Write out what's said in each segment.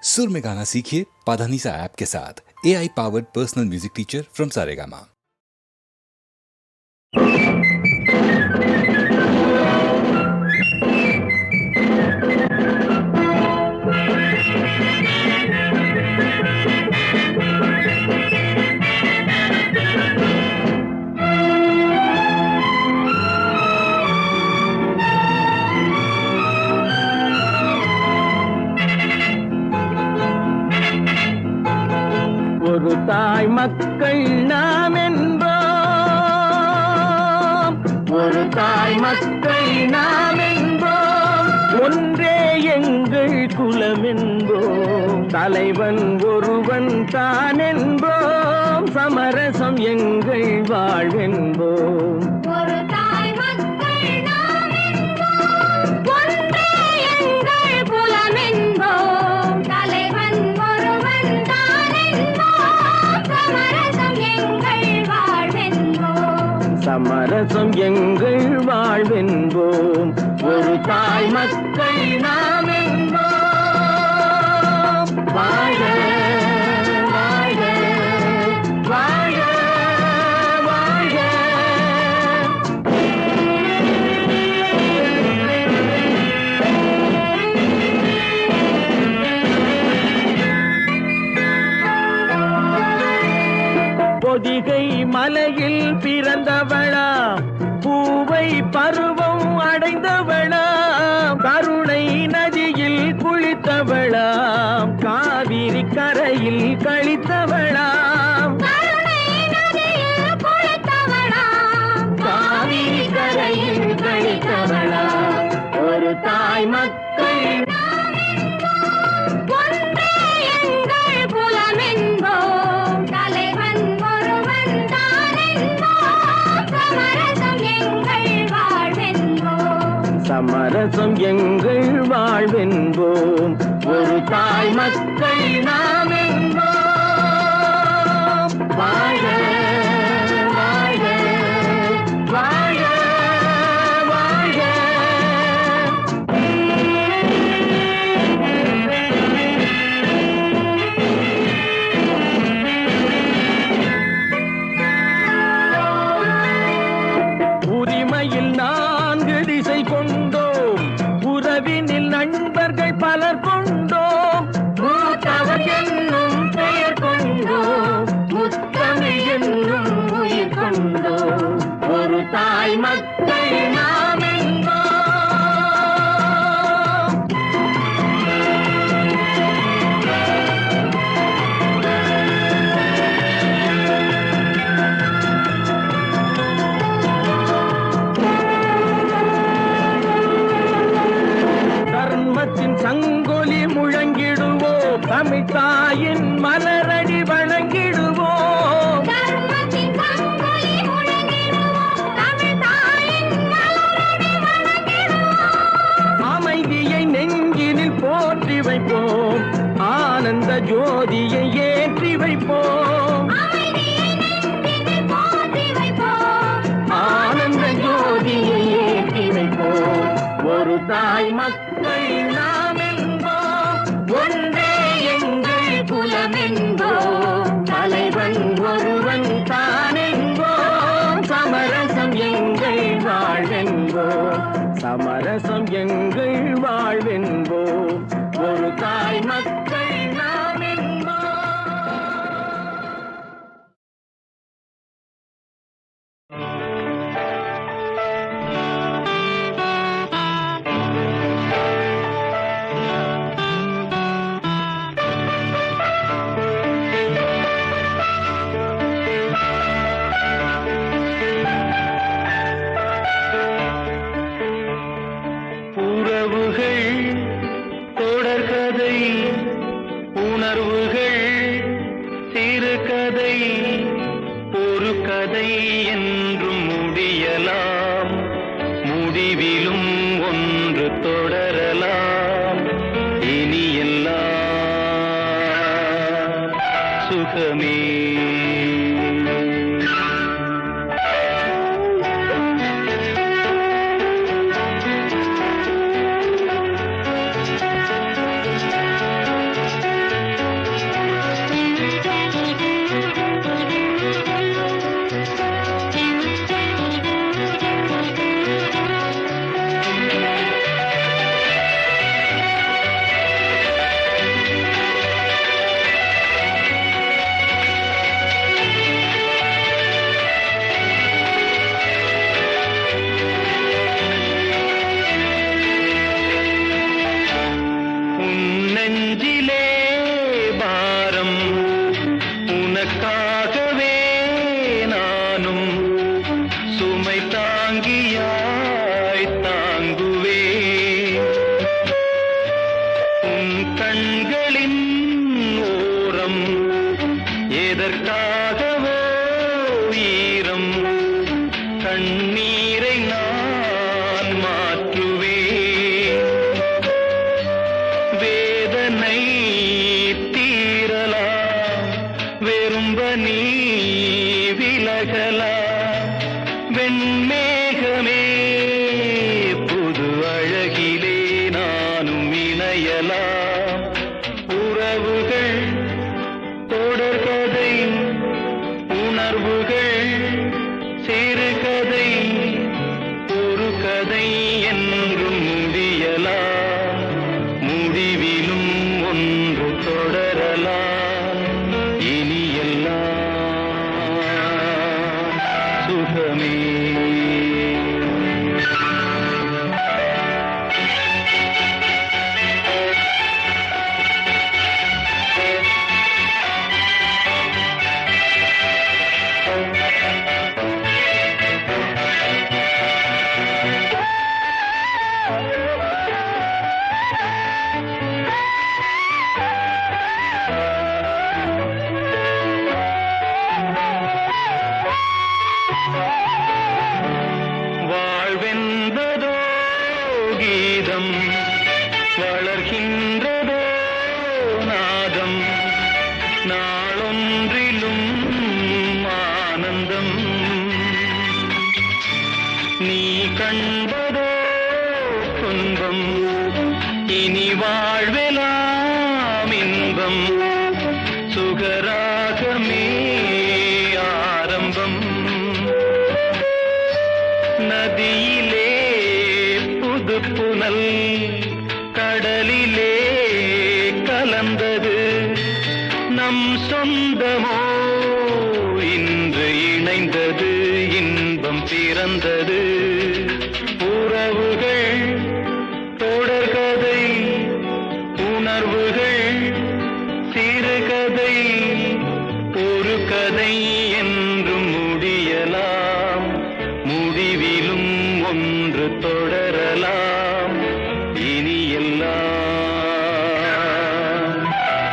सुर में गाना सीखिए पाधानीसा ऐप के साथ। AI powered personal music teacher from Saregama. ஒரு தாய் மக்கள் நாம் என்போம், ஒரு தாய் மக்கள் நாம் என்போம், ஒன்றே எங்கள் குலம் என்போம், தலைவன் ஒருவன் தான் என்போம், சமரசம் எங்கள் வாழ்வென்போம். ஒரு தாய் மக்கள் நாம் என்போம், ஒன்றே எங்கள் குலம் என்போம், தலைவன் ஒருவன் தான் என்போம், சமரசம் எங்கள் வாழ்வென்போம். சமரசம் எங்கள் வாழ்வென்போம். ஒரு தாய் மக்கள் நாம் என்போம். வாழ வாழ வாழ வாழ. பொதிகை மலையில் பிறந்தவளா, பூவை பருவம் அடைந்தவளா, கருணை நதியில் குளித்தவளா, காவிரி கரையில் கழித்தவளா, கருணை நதியில் குளித்தவளாம், காவிரி கரையில் கழித்தவளா. ஒரு தாய் மக்கள் நாம் என்போம், ஒன்றே எங்கள் குலம் என்போம், தலைவன் ஒருவன் தான் என்போம், சமரசம் எங்கள் வாழ்வென்போம். சமரசம் எங்கள் வாழ்வென்போம். ஒரு தாய் மக்கள் நாம் என்போம். வாழ வாழ வாழ வாழ. உரிமையில் 4 திசை கொண்டோம், உறவினில் நண்பர்கள் பலர் கொண்டோம், மூத்தவர் என்னும் பெயர் கொண்டோம், முத்தமிழ் என்னும் உயிர் கொண்டோம். ஒரு தாய் மக்கள் நாம் என்போம். தர்மத்தின் சங்கொலி முழங்கிடுவோம், தமிழ் தாயின் மலரடி வணங்கிடுவோம். தர்மத்தின் சங்கொலி முழங்கிடுவோம், தமிழ் தாயின் மலரடி வணங்கிடுவோம். அமைதியை நெஞ்சினில் போற்றி வைப்போம், ஆனந்த ஜோதியை ஏற்றி வைப்போம், அமைதியை நெஞ்சினில் போற்றி வைப்போம், ஆனந்த ஜோதியை ஏற்றி வைப்போம். ஒரு தாய் மக்கள் நாம் என்போம், ஒன்றே எங்கள் குலம் என்போம், தலைவன் ஒருவன் தான் என்போம், சமரசம் எங்கள் வாழ்வென்போம். சமரசம் எங்கள் வாழ்வென்போம். ஒரு தாய் மக்கள் நாம் என்போம். உறவுகள் தொடர்கதை, உணர்வுகள் சிறுகதை, ஒரு கதை என்றும் முடியலாம், முடிவிலும் ஒன்று தொடரலாம், இனி எல்லாம் சுகமே. நெஞ்சிலே பாரம் உனக்காகவே நானும் சுமை தாங்கியாய் தாங்குவே உன் கண்களின் ஓரம் எதற்காகவோ ஈரம் கண்ணீரை நான் மாற்றுவேன் வேதனை தீரலாம் வெறும்ப நீ விலகலாம் வெண்மேகமே புது அழகிலே நானும் இணையலாம் உறவுகள் தொடர்கதை உணர்வுகள் சிறுகதை ஒரு கதை என்றும் முடியலாம் முடிவிலும் ஒன்று தொடரலாம் இனி எல்லாம் சுகமே வாழ்வென்பதோ கீதம் வளர்கின்றதோ நாதம் நாளொன்றிலும் ஆனந்தம் நீ கண்பதோ துன்பம் இனி வாழ்வெலாம் இன்பம் சுகராகமே ஆரம்பம் நதியிலே புது புனல் கடலிலே கலந்தது நம் சொந்தமோ இன்று இணைந்தது இன்பம் பிறந்தது உறவுகள் தொடர்கதை உணர்வுகள் சிறுகதை ஒரு கதை என்றும் முடியலாம் முடிவிலும் ஒன்று தொடரலாம் இனி எல்லாம்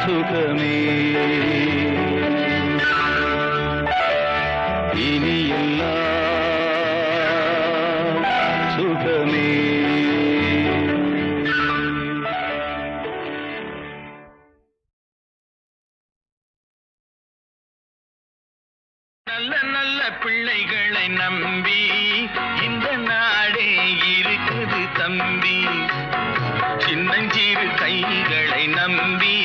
சுகமே இனி எல்லாம் சுகமே நல்ல நல்ல பிள்ளைகளை நம்பி இந்த நாடே இருக்குது தம்பி சின்னஞ்சிறு கைகளை நம்பி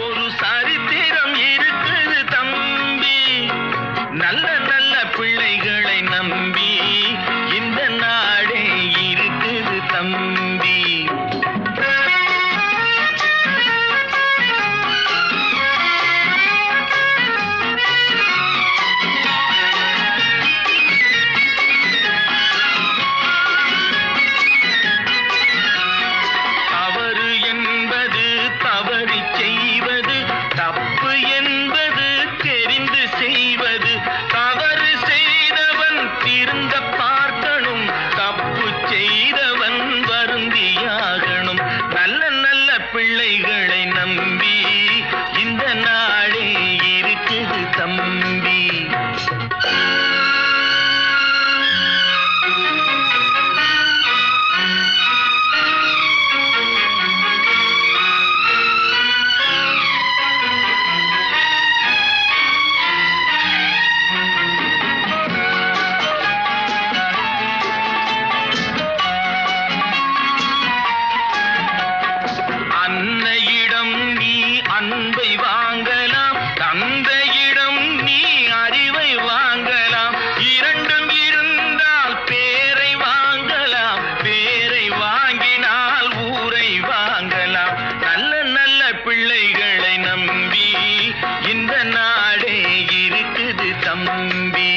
ஒரு சரித்திரம் இருக்குது தம்பி நல்ல நல்ல பிள்ளைகளை நம்பி இந்த நாடே இருக்குது தம்பி பிள்ளைகளை நம்பி இந்த நாடே இருக்குது தம்பி அன்னையிடம் நீ அன்பை வாங்கலாம் தந்தையிடம் நீ அறிவை வாங்கலாம் இரண்டும் இருந்தால் பேரை வாங்கலாம் பேரை வாங்கினால் ஊரை வாங்கலாம் நல்ல நல்ல பிள்ளைகளை நம்பி இந்த நாடே இருக்குது தம்பி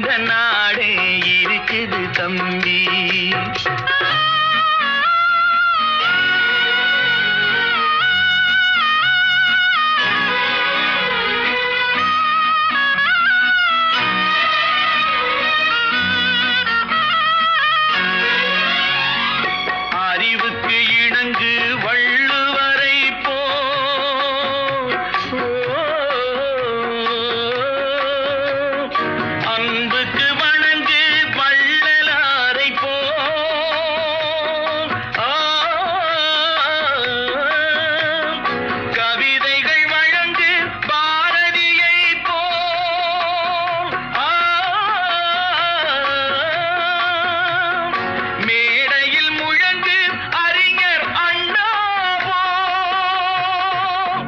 இந்த நாடே இருக்குது தம்பி. அறிவுக்கு இணங்கு வள்ளுவரை போல் அன்புக்கு வணங்கு வள்ளலாரை போல் கவிதைகள் வழங்கு பாரதியை போல் மேடையில் முழங்கு அறிஞர் அண்ணா போல்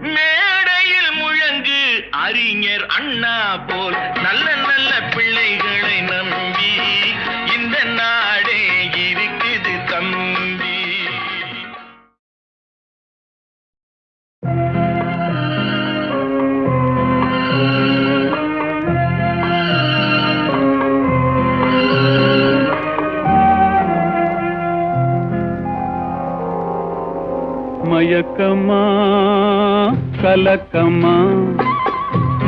மேடையில் முழங்கு அறிஞர் அண்ணா போல் நல்ல நல்ல பிள்ளைகளை நம்பி இந்த நாடே இருக்குது தம்பி. மயக்கமா கலக்கமா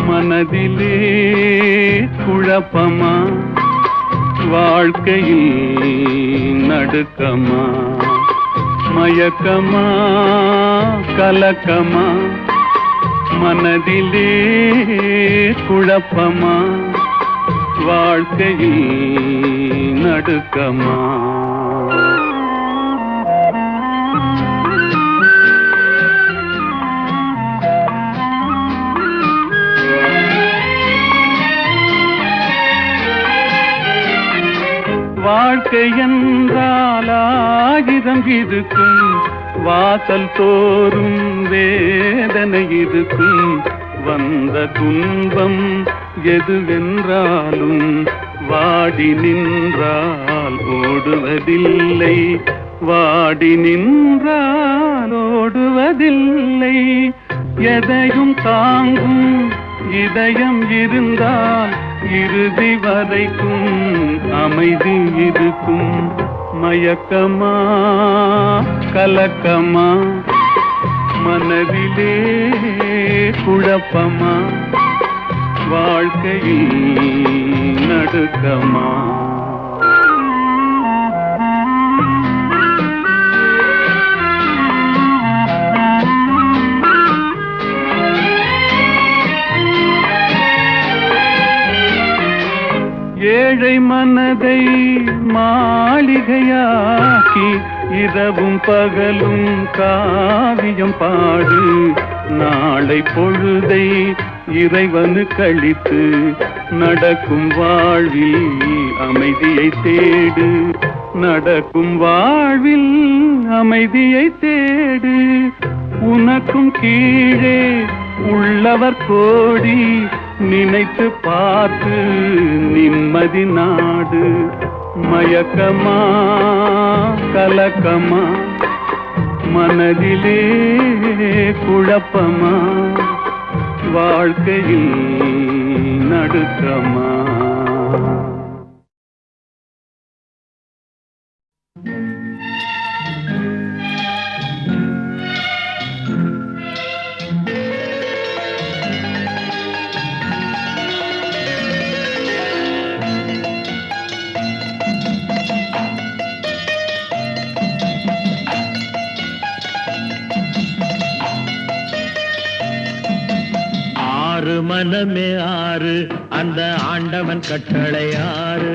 மனதிலே குழப்பமா வாழ்க்கையில் நடுக்கமா மயக்கமா கலக்கமா மனதிலே குழப்பமா வாழ்க்கையில் நடுக்கமா வாழ்க்கை என்றால் ஆயிரம் இருக்கும் வாசல் தோறும் வேதனை இருக்கும் வந்த துன்பம் எதுவென்றாலும் வாடி நின்றால் ஓடுவதில்லை வாடி நின்றால் ஓடுவதில்லை எதையும் தாங்கும் இதயம் இருந்தால் இறுதி வரைக்கும் அமைதி இருக்கும் மயக்கமா கலக்கமா மனதிலே குழப்பமா வாழ்க்கையில் நடுக்கமா ஏழை மனதை மாளிகையாக்கி இரவும் பகலும் காவியம் பாடு நாளை பொழுதை இறைவனு கழித்து நடக்கும் வாழ்வில் அமைதியை தேடு நடக்கும் வாழ்வில் அமைதியை தேடு உனக்கும் கீழே உள்ளவர் கோடி நினைத்து பார்த்து நிம்மதி நாடு மயக்கமா கலக்கமா மனதிலே குழப்பமா வாழ்க்கையில் நடுக்கமா ஆறு மனமே ஆறு அந்த ஆண்டவன் கட்டளை ஆறு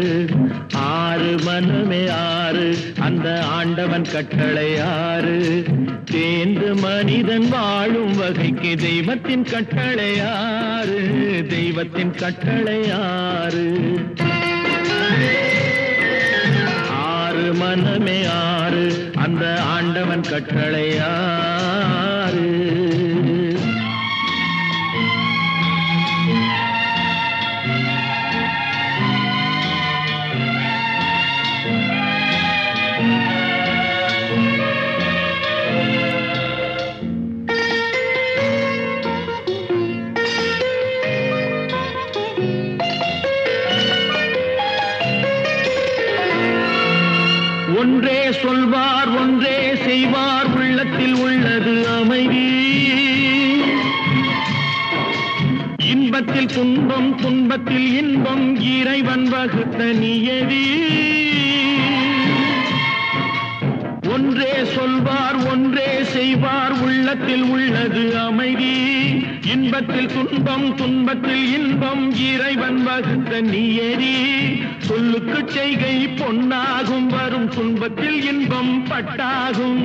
ஆறு மனமே ஆறு அந்த ஆண்டவன் கட்டளை ஆறு தேர்ந்து மனிதன் வாழும் வகைக்கு தெய்வத்தின் கட்டளை ஆறு தெய்வத்தின் கட்டளை ஆறு ஆறு மனமே ஆறு அந்த ஆண்டவன் கட்டளை ஆறு ஒன்றே சொல்வார் ஒன்றே செய்வார் உள்ளத்தில் உள்ளது அமைதி இன்பத்தில் துன்பம் துன்பத்தில் இன்பம் இறைவன் வகுத்த நியதி ஒன்றே சொல்வார் ஒன்றே செய்வார் உள்ளத்தில் உள்ளது அமைதி இன்பத்தில் துன்பம் துன்பத்தில் இன்பம் இறைவன் வகுத்த நியதி சொல்லுக்கு செய்கை பொன்னாகும் வரும் துன்பத்தில் இன்பம் பட்டாகும்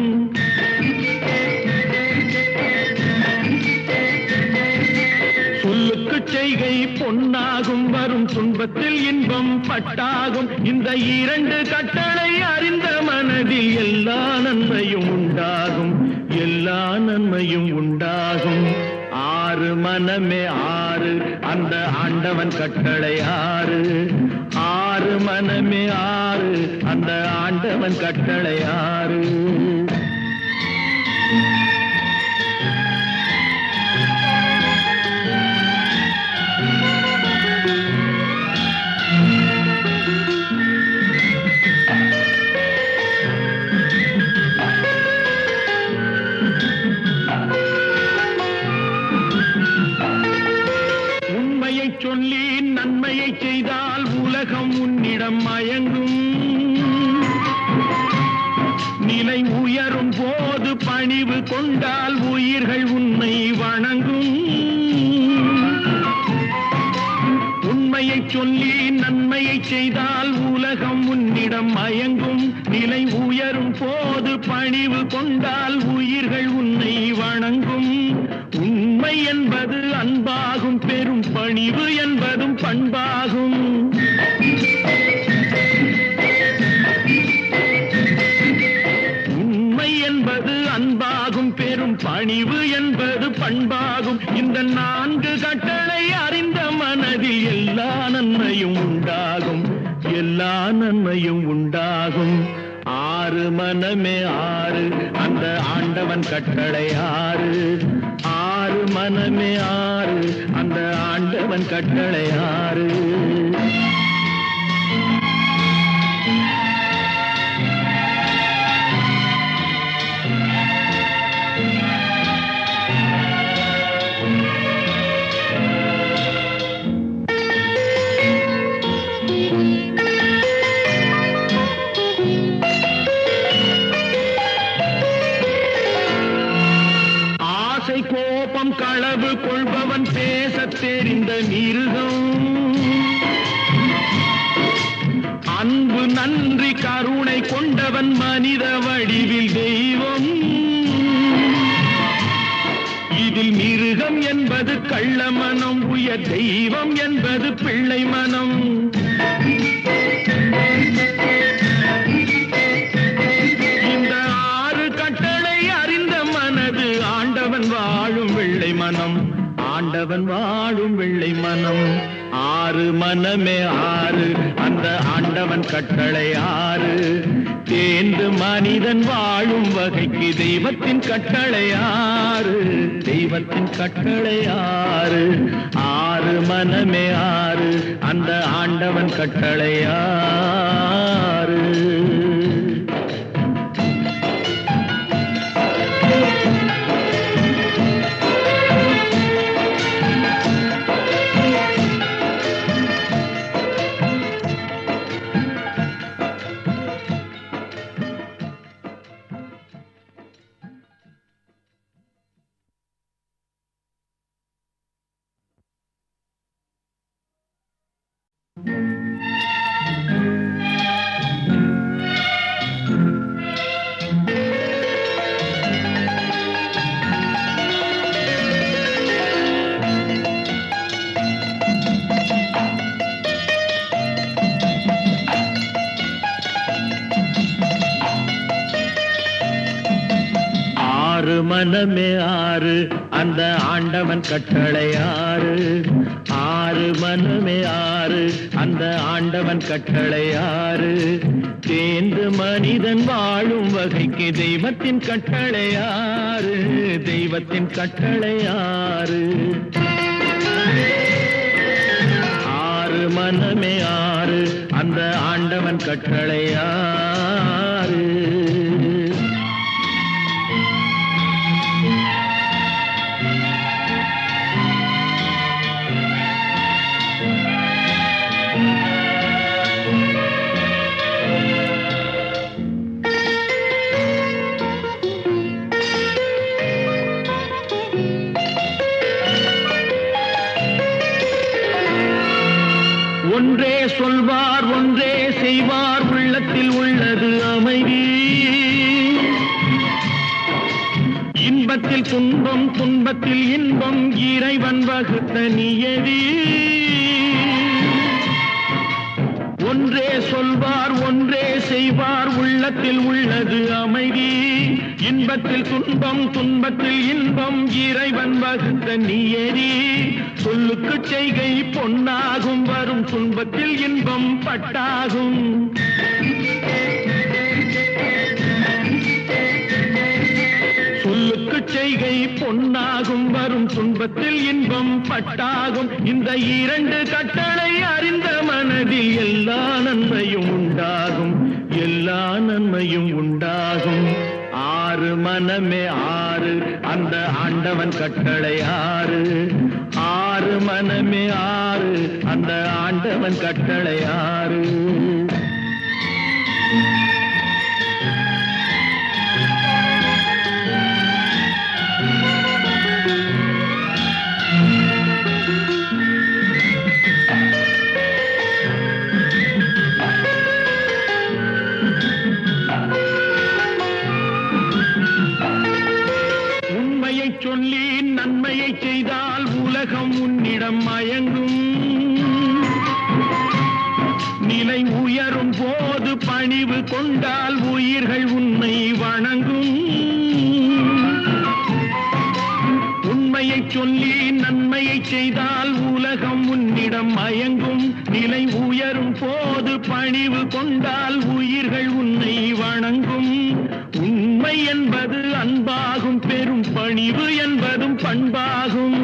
சொல்லுக்கு செய்கை பொன்னாகும் வரும் துன்பத்தில் இன்பம் பட்டாகும் இந்த இரண்டு கட்டளை அறிந்த மனதில் எல்லா நன்மையும் உண்டாகும் எல்லா நன்மையும் உண்டாகும் ஆறு மனமே ஆறு அந்த ஆண்டவன் கட்டளை ஆறு ஆறு மனமே ஆறு அந்த ஆண்டவன் கட்டளை ஆறு சொல்லி நன்மையை செய்தால் உலகம் உன்னிடம் மயங்கும் நிலை உயரும் போது பணிவு கொண்டால் உயிர்கள் உன்னை வணங்கும் உண்மையை சொல்லி நன்மையை செய்தால் உலகம் உன்னிடம் மயங்கும் நிலை உயரும் போது பணிவு கொண்டால் உயிர்கள் உன்னை வணங்கும் உண்மை என்பது அன்பாகும் பெரும் பணிவு என்பதும் பண்பாகும் உண்மை என்பது அன்பாகும் பெரும் பணிவு என்பது பண்பாகும் இந்த நான்கு கட்டளை அறிந்த மனதில் எல்லா நன்மையும் உண்டாகும் எல்லா நன்மையும் உண்டாகும் ஆறு மனமே ஆறு அந்த ஆண்டவன் கட்டளை ஆறு ஆறு மனமே ஆறு அந்த ஆண்டவன் கட்டளை ஆறு கோபம் களவு கொள்பவன் பேசத் தெரிந்த மிருகம் அன்பு நன்றி கருணை கொண்டவன் மனித வடிவில் தெய்வம் இதில் மிருகம் என்பது கள்ள மனம் உயர் தெய்வம் என்பது பிள்ளை மனம் இந்த ஆறு கட்டளை அறிந்த மனது ஆண்டவன் வாழும் வெள்ளை மனம் ஆண்டவன் வாழும் வெள்ளை மனம் ஆறு மனமே ஆறு அந்த ஆண்டவன் கட்டளை ஆறு தேர்ந்து மனிதன் வாழும் வகைக்கு தெய்வத்தின் கட்டளை ஆறு தெய்வத்தின் கட்டளை ஆறு ஆறு மனமே ஆறு அந்த ஆண்டவன் கட்டளை ஆறு ஆறு மனமே ஆறு அந்த ஆண்டவன் கட்டளை ஆறு ஆறு மனமே ஆறு அந்த ஆண்டவன் கட்டளை ஆறு தேர்ந்து மனிதன் வாழும் வகைக்கு தெய்வத்தின் கட்டளை ஆறு தெய்வத்தின் கட்டளை ஆறு ஆறு மனமே ஆறு அந்த ஆண்டவன் கட்டளை ஆறு ஒன்றே சொல்வார் ஒன்றே செய்வார் உள்ளத்தில் உள்ளது அமைதி இன்பத்தில் துன்பம் துன்பத்தில் இன்பம் இறைவன் வகுத்த நியதி ஒன்றே சொல்வார் ஒன்றே செய்வார் உள்ளத்தில் உள்ளது அமைதி இன்பத்தில் துன்பம் துன்பத்தில் இன்பம் இறைவன் வகுத்த நியதி சொல்லுக்கு செய்கை பொன்னாகும் வரும் துன்பத்தில் இன்பம் பட்டாகும் சொல்லுக்கு செய்கை பொன்னாகும் வரும் துன்பத்தில் இன்பம் பட்டாகும் இந்த இரண்டு கட்டளை அறிந்த மனதில் எல்லா நன்மையும் உண்டாகும் எல்லா நன்மையும் உண்டாகும் ஆறு மனமே ஆறு அந்த ஆண்டவன் கட்டளை ஆறு ஆறு மனமே ஆறு அந்த ஆண்டவன் கட்டளை ஆறு சொல்லி நன்மையை செய்தால் உலகம் உன்னிடம் மயங்கும் நிலை உயரும் போது பணிவு கொண்டால் உயிர்கள் உன்னை வணங்கும் உண்மையை சொல்லி நன்மையை செய்தால் உலகம் உன்னிடம் மயங்கும் நிலை உயரும் போது பணிவு கொண்டால் உயிர்கள் உன்னை வணங்கும் உண்மை என்பது அன்பாகும் பெரும் பணிவு என்பதும் பண்பாகும்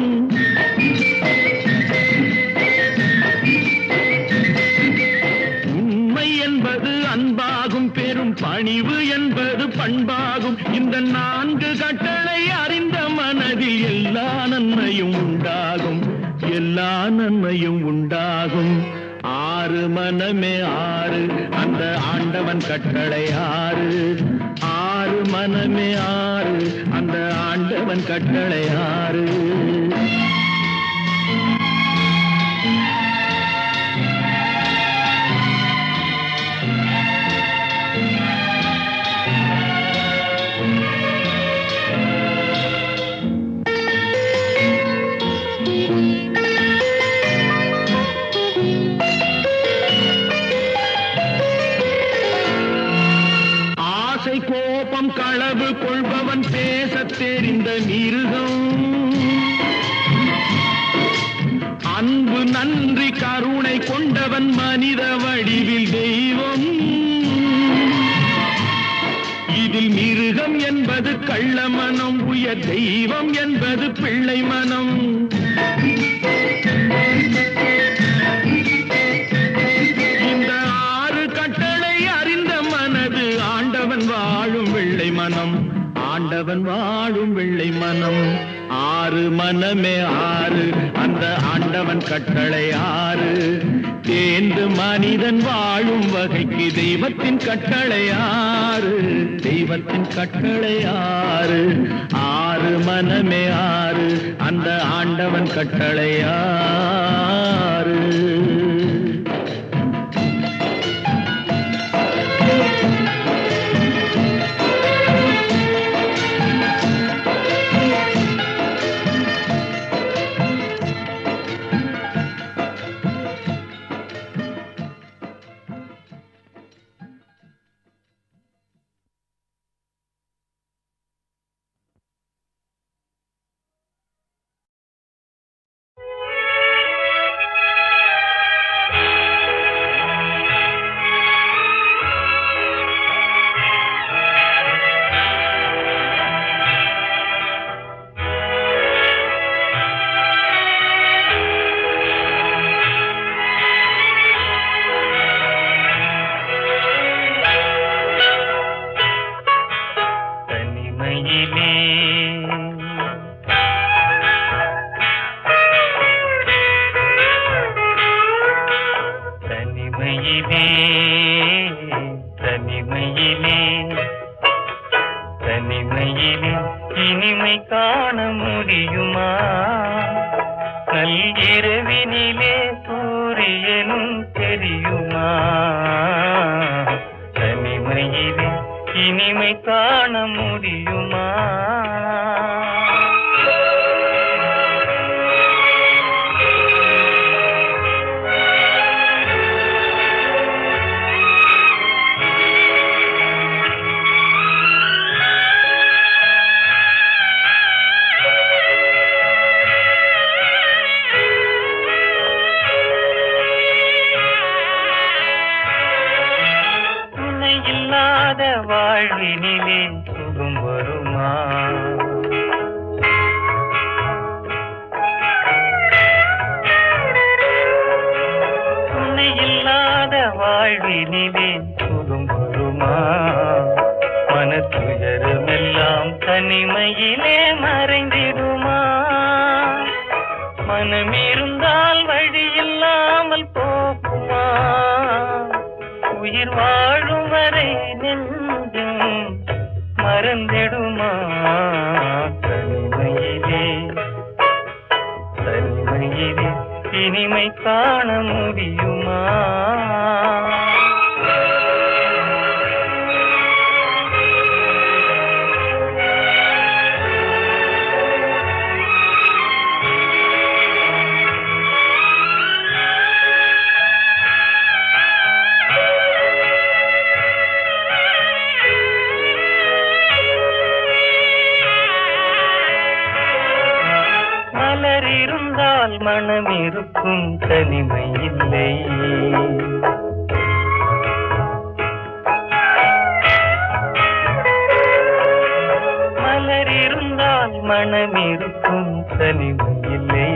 உண்மை என்பது அன்பாகும் பெரும் பணிவு என்பது பண்பாகும் இந்த நான்கு கட்டளை அறிந்த மனதில் எல்லா நன்மையும் உண்டாகும் எல்லா நன்மையும் உண்டாகும் ஆறு மனமே ஆறு அந்த ஆண்டவன் கட்டளை ஆறு ஆறு மனமே ஆறு அந்த ஆண்டவன் கட்டளை ஆறு கோபம் களவு கொள்பவன் பேசத் தெரிந்த மிருகம் அன்பு நன்றி கருணை கொண்டவன் மனித வடிவில் தெய்வம் இதில் மிருகம் என்பது கள்ள மனம் உயர் தெய்வம் என்பது பிள்ளை மனம் இந்த ஆறு கட்டளை அறிந்த மனது ஆண்டவன் வாழும் வெள்ளை மனம் ஆண்டவன் வாழும் வெள்ளை மனம் ஆறு மனமே ஆறு அந்த ஆண்டவன் கட்டளை ஆறு தேர்ந்து மனிதன் வாழும் வகைக்கு தெய்வத்தின் கட்டளை ஆறு தெய்வத்தின் கட்டளை ஆறு ஆறு மனமே ஆறு அந்த ஆண்டவன் கட்டளை ஆறு எனும் தெரியுமா தனிமையிலே இனிமை காண முடியுமா வாழ்வினிலே சுகம் வருமா துணை இல்லாத வாழ்வினிலே சுகம் வருமா மனத்துயரமெல்லாம் தனிமையிலே மறைந்திடுமா மனம் இருந்தால் வழி இல்லாமல் போகுமா உயிர் வாழும் வரை நெஞ்சும் மறந்திடுமா தனிமையிலே தனிமையிலே இனிமை காண முடியுமா இருந்தால் மனம் இருக்கும் தனிமை இல்லை மலர் இருந்தால் மனம் இருக்கும் தனிமை இல்லை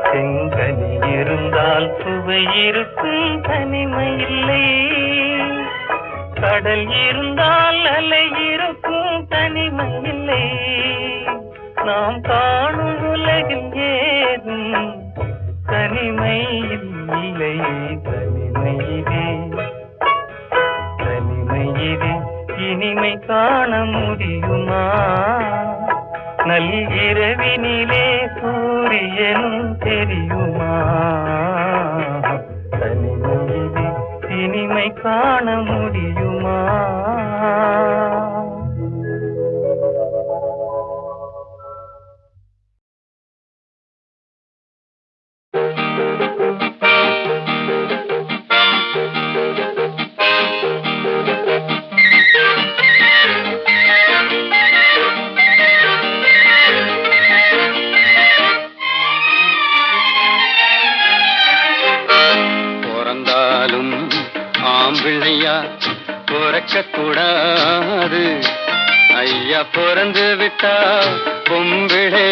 செங்கனி இருந்தால் சுவை இருக்கும் தனிமை இல்லை கடல் இருந்தால் அலை இருக்கும் தனிமை இல்லை நாம் காணும் உலகில் ஏதும் தனிமை இல்லை தனிமையிலே தனிமையிலே இனிமை காண முடியுமா நல்கிரவினிலே சூரியனும் தெரியுமா தனிமையிலே இனிமை காண முடியுமா கூடாது ஐயா பிறந்து விட்டா பொம்பிளே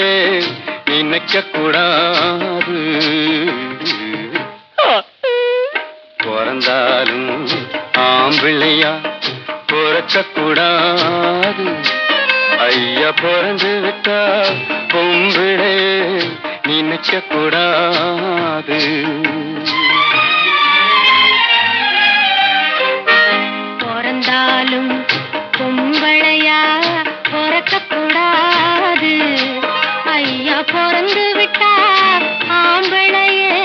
நினைக்க கூடாது பிறந்தாலும் ஆம்பிள்ளையா பிறக்க கூடாது ஐயா பிறந்து விட்டா பொம்பிளே நினைக்க கூடாது பிறந்தாலும் பொம்பளையா பிறக்கக்கூடாது ஐயா பிறந்து விட்டா ஆம்பளையே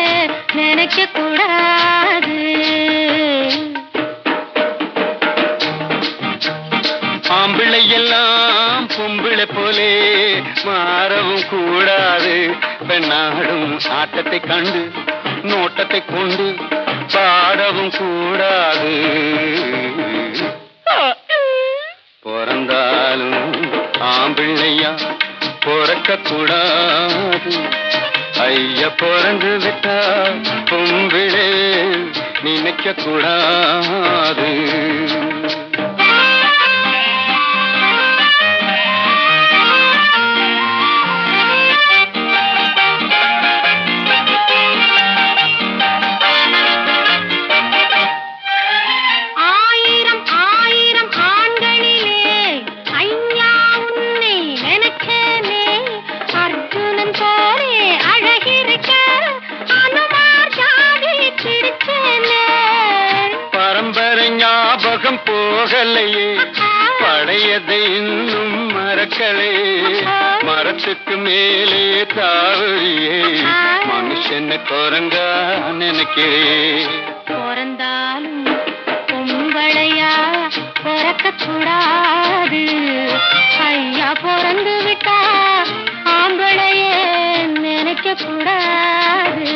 நினைக்க கூடாது ஆம்பிள்ளை எல்லாம் பொம்பிளை போலே மாறவும் கூடாது பெண்ணாடும் ஆட்டத்தை கண்டு நோட்டத்தை கொண்டு பாடவும் கூடாது பிறந்தாலும் ஆம்பிள்ளையா பிறக்க கூடாது ஐயா பிறந்து விட்டா பொம்பிளே நினைக்க கூடாது போகலையே பழையதை இன்னும் மறக்கலே மரத்துக்கு மேலே தாவறியே மனுஷ என்ன குரங்கா நினைக்கிறேன். பிறந்தாலும் பொம்பளையா பிறக்க கூடாது. ஐயா பிறந்து விட்டா ஆம்பளையே நினைக்க கூடாது.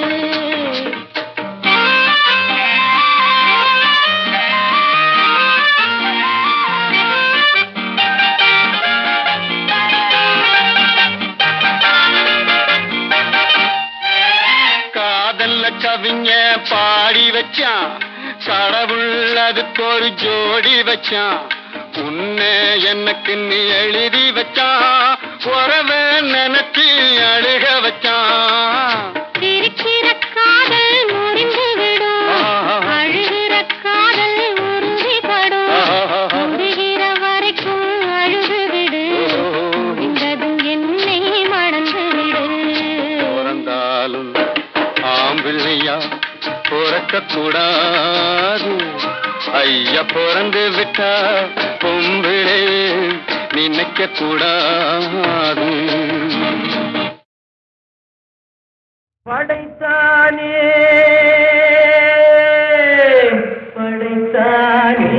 கவிஞ பாடி வச்சான், கடவுள் அதுக்கு ஒரு ஜோடி வச்சான். உன்னை எனக்கு நீ எழுதி வச்சான், உறவ நினைச்சி அழுக வச்சான். இருக்கிற காதல் முறிந்து விடும், அழுகிற காதல் உறுதிப்படும். முடிகிற வரைக்கும் அழுது விடு, முடிந்ததும் என்னை மறந்து விடு. பிறந்தாலும் ஆம்பிள்ளையா பிறக்க கூடாது. ஐயா பிறந்து விட்டா பொம்பிளே நினைக்க கூடாது. படைத்தானே படைத்தானே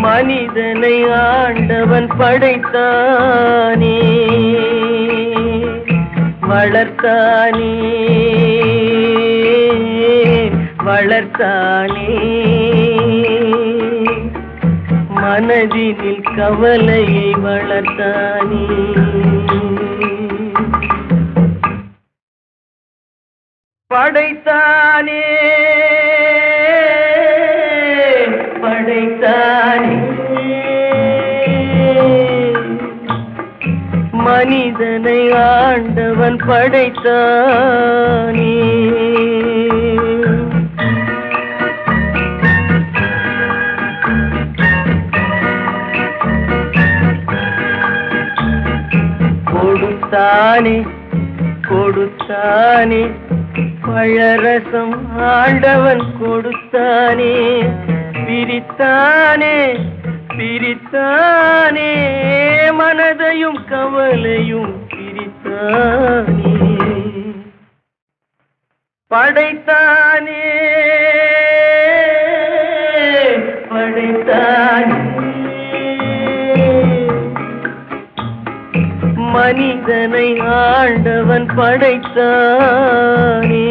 மனிதனை ஆண்டவன் படைத்தானே, வளர்த்தானே வளர்த்தானே. மனதினில் கவலையை வளர்த்தானே. படைத்தானே படைத்தானே மனிதனை ஆண்டவன் படைத்தானே. கொடுத்தானே கொடுத்தானே பழரசம் ஆண்டவன் கொடுத்தானே. பிரித்தானே பிரித்தானே மனதையும் கவலையும் பிரித்தானே. படைத்தானே படைத்தானே மனிதனை ஆண்டவன் படைத்தானே.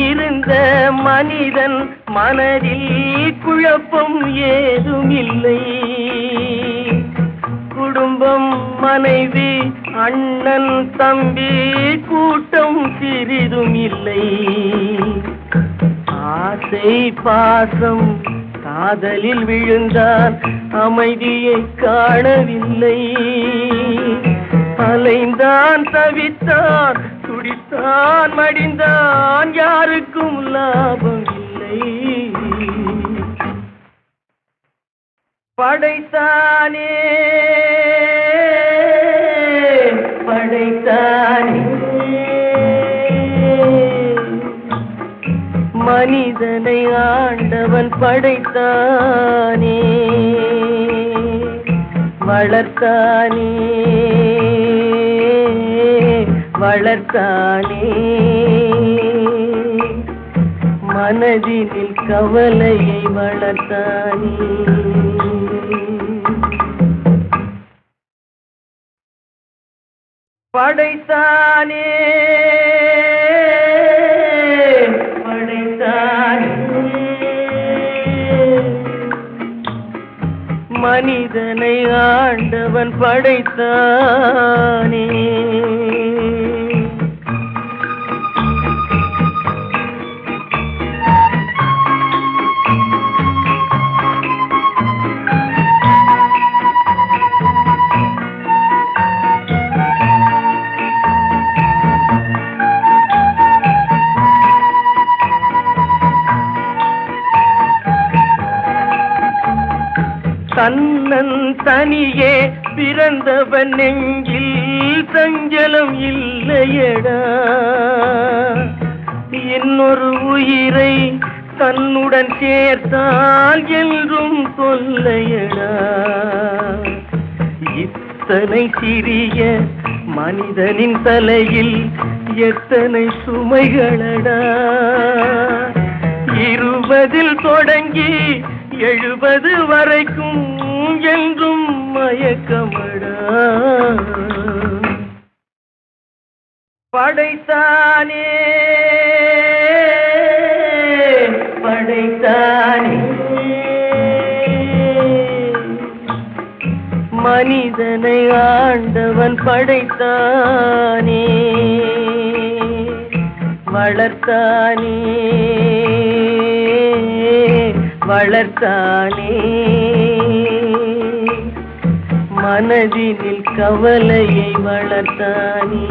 இருந்த மனிதன் மனதில் குழப்பம் ஏதும் இல்லை. குடும்பம் மனைவி அண்ணன் தம்பி கூட்டம் சிறிதும் இல்லை. ஆசை பாசம் காதலில் விழுந்தான் அமைதியை காணவில்லை. அலைந்தான் தவித்தான் துடித்தான் மடிந்தான் யாருக்கும் லாபம் இல்லை. படைத்தானே படைத்தானே மனிதனை ஆண்டவன் படைத்தானே. வளர்த்தானே வளர்த்தானே மனதினில் கவலையை வளர்த்தானே. படைத்தானே படைத்தானே மனிதனை ஆண்டவன் படைத்தானே. தன்னன் தனியே பிறந்தவன் நெஞ்சில் சஞ்சலம் இல்லையடா. இன்னொரு உயிரை தன்னுடன் சேர்த்தால் என்றும் தொல்லையடா. இத்தனை சிறிய மனிதனின் தலையில் எத்தனை சுமைகளடா. 20 தொடங்கி 70 வரைக்கும் என்றும் மயக்கமடா. படைத்தானே படைத்தானே மனிதனை ஆண்டவன் படைத்தானே, வளர்த்தானே வளர்த்தானே. மனதினில் கவலையை வளர்த்தானே.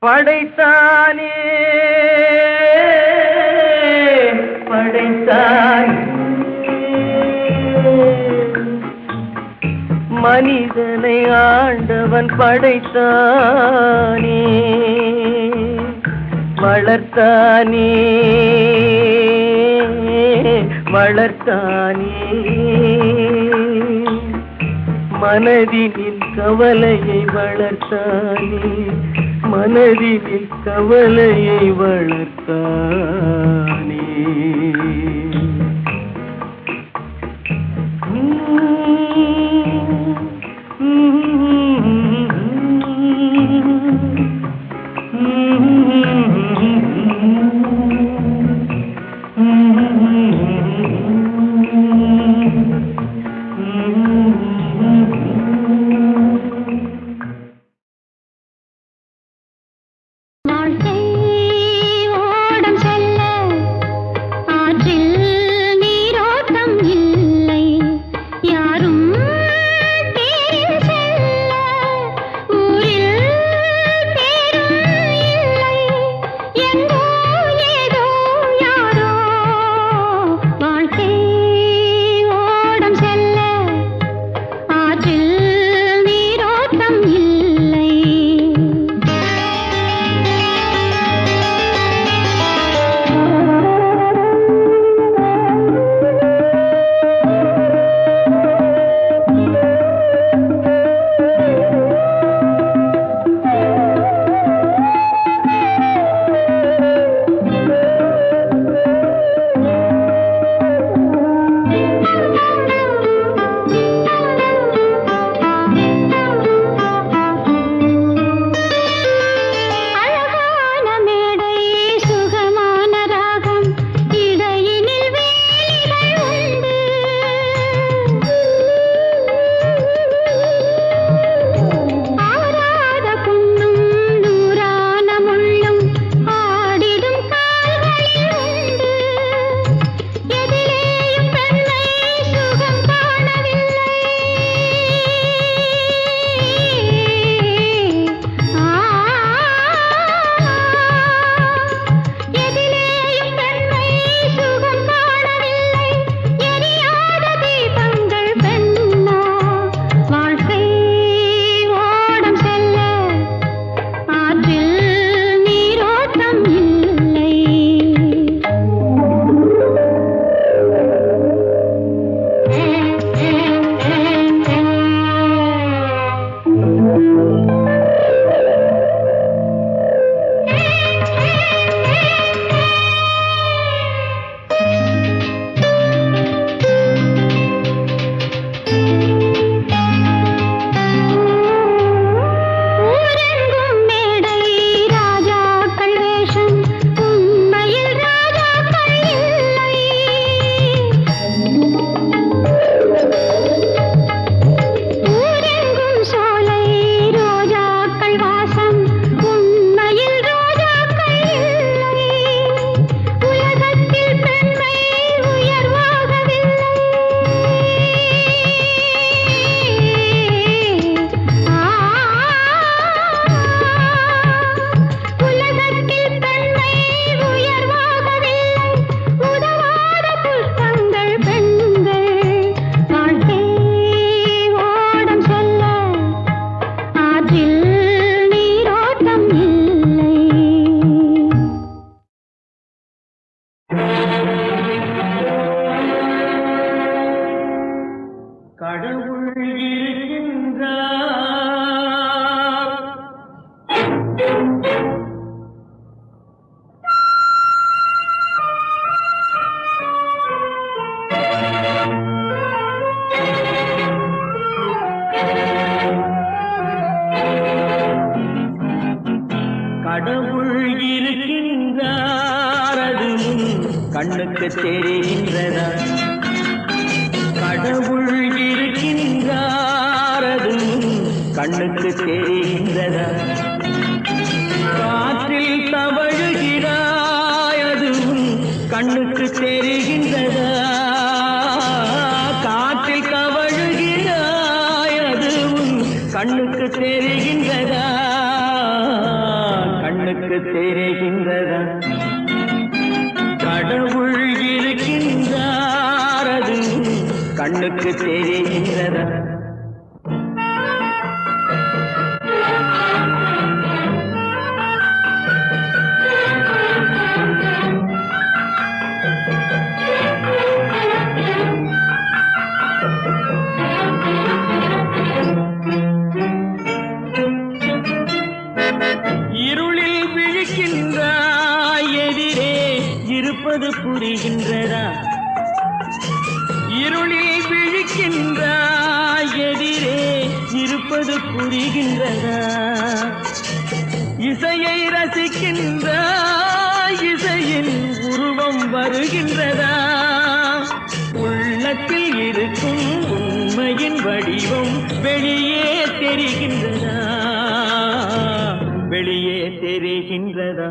படைத்தானே படைத்தானே மனிதனை ஆண்டவன் படைத்தானே, வளர்த்தானே வளர்த்தானே. மனதினில் கவலையை வளர்த்தானே, மனதினில் கவலையை வளர்த்தானே. வாழ்க்கை ஓடம் செல்ல கடவுள் இருக்கின்றார் அது உன் கண்ணுக்கு தெரிகின்றதா? கடவுள் இருக்கின்றார் அது உன் கண்ணுக்கு தெரிகின்றதா? காற்றில் தவழுகிறாய் அது உன் கண்ணுக்கு தெரிகின்றதா? காற்றில் தவழுகிறாய் அது உன் கண்ணுக்கு தெரிகின்றதா? கண்ணுக்கு தெரிகின்றதா? கடவுள் இருக்கின்றார் அது உன் கண்ணுக்கு தெரிகின்றதா? இருளில் விழிக்கின்றாய் எதிரே இருப்பது புரிகின்றதா? இருளில் விழிக்கின்றாய் எதிரே இருப்பது புரிகின்றதா? இசையை ரசிக்கின்றாய் இசையின் உருவம் வருகின்றதா? உள்ளத்தில் இருக்கும் உண்மையின் வடிவம் வெளியே தெரிகின்றதா? வெளியே தெரிகின்றதா?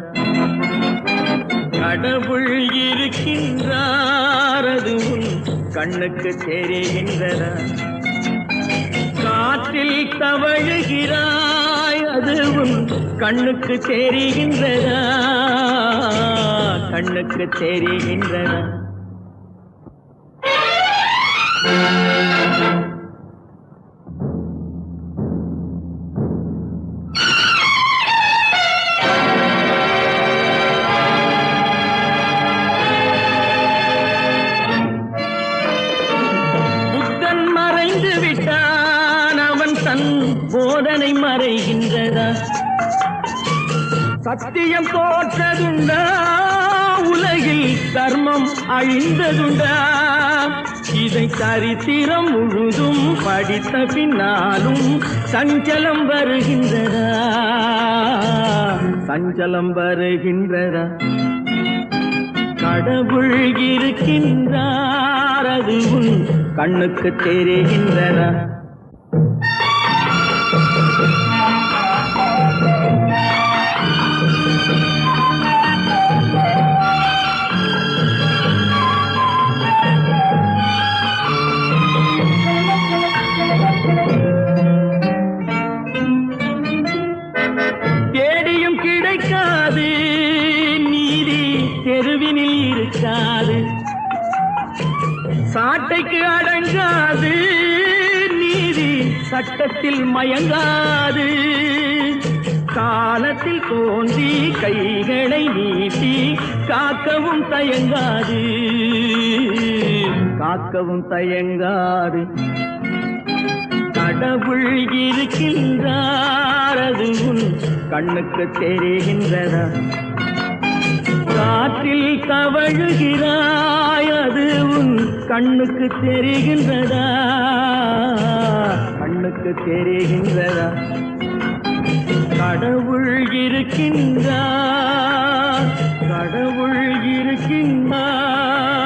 கடவுள் இருக்கின்றார் அது உன் கண்ணுக்கு தெரிகின்றதா? காற்றில் தவழுகிறாய் அது உன் கண்ணுக்கு தெரிகின்றதா? கண்ணுக்கு தெரிகின்றதா? புத்தன் மறைந்து விட்டான் அவன் தன் போதனை மறைகின்றதா? சத்தியம் தோற்றதுண்டா? உலகில் தர்மம் அழிந்ததுண்டா? இதை சரித்திரம் முழுதும் படித்த பின்னாலும் சஞ்சலம் வருகின்றதா? சஞ்சலம் வருகின்றதா? கடவுள் இருக்கின்றார் அது உன் கண்ணுக்கு தெரிகின்றதா? தேடியும் கிடைக்காது நீதி தெருவினில் இருக்காது. சாட்டைக்கு அடங்காது நீதி சட்டத்தில் மயங்காது. காலத்தில் தோன்றி கைகளை நீட்டி காக்கவும் தயங்காது. காக்கவும் தயங்காது. கடவுள் இருக்கின்றார் அது உன் கண்ணுக்கு தெரிகின்றதா? காற்றில் தவழுகிறாய் அது உன் கண்ணுக்கு தெரிகின்றதா? கண்ணுக்கு தெரிகின்றதா? கடவுள் இருக்கின்றார். கடவுள் இருக்கின்றார்.